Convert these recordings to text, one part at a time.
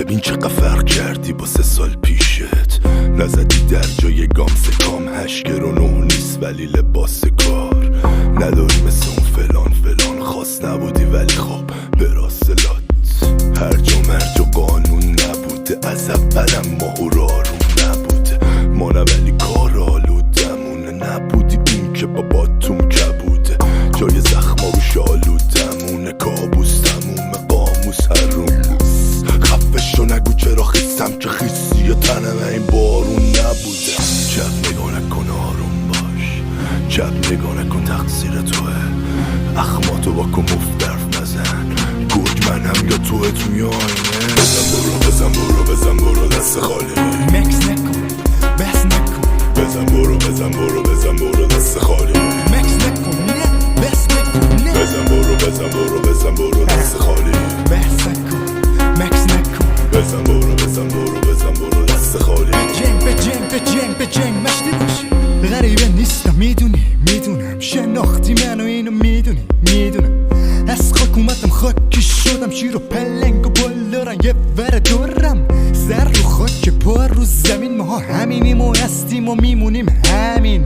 ببین چقدر فرق کردی با 3 سال پیشت. نزدی در جای گام سکام 8 گرون و نیست ولی لباس کار نداری مثل اون فلان فلان خاص نبودی ولی خب به راسلات هر جا مرج و قانون نبوده از اولم ماه و رارون نبوده مانه ولی کار آلودمونه نبودی اون که باباتون کبوده جای زخما رو شالودمونه کابوس تموم قاموس هروموس خفشو نگو چرا خیستم که خیسی یا تنم این بارون نبوده جب نگاه نکن آروم باش جب نگاه نکن تقصیر توه اخماتو با کن مفترف نزن گرگ منم یا توه توی آینه بزن برو دست خالی مکس نکن بس نکن بزن برو دست خالی مکس نکن نه بس نکن نه بزن برو دست خالی بس نکن مکس نکن بزن برو دست خالی به جنگ مشتی باشی غریبه نیستم میدونم شناختی منو اینو میدونم از خاک اومدم خاکی شدم شیر و پلنگ و پل دارن یه ور دورم سر رو خاک پا رو زمین ماها همینیم و هستیم و میمونیم همین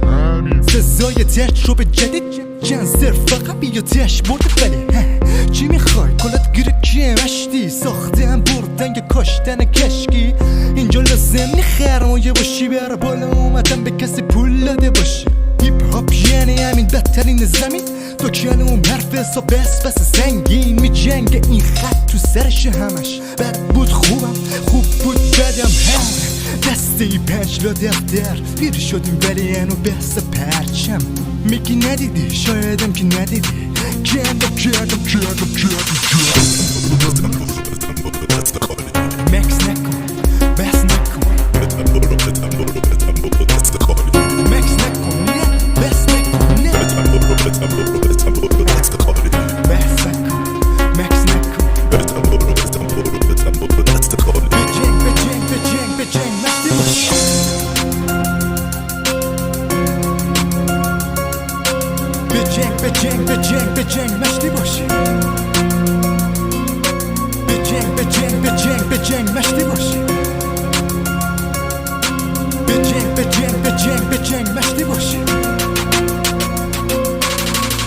سزای تجربه جدید چند صرف فقط بیا تش برده ولی چی میخوای کلات گیره کیه مشتی ساختم بردن یا کاشتن کشکی اینجا لازم نی خرمایه باشی بر بالا اومدم به کسی پول داده باشی هیپ هاپ یعنی همین بدترین زمین تو کلوم حرف حساب بس سنگین می جنگ این خط تو سرش همش بد بود خوبم خوب بود بدم هم دسته ای 5 لا دفتر پیر شدیم ولی اینو بحث پرچم میگی ندیدی شایدم که ندیدی کردم مکس نکن بس نکن مکس نکن نه بس نکن نه بس نکن مکس نکن به جنگ مشتی باش به جنگ مشتی باشی به جنگ مشتی باشی به جنگ مشتی باشی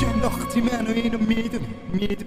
شناختی منو اینو میدونی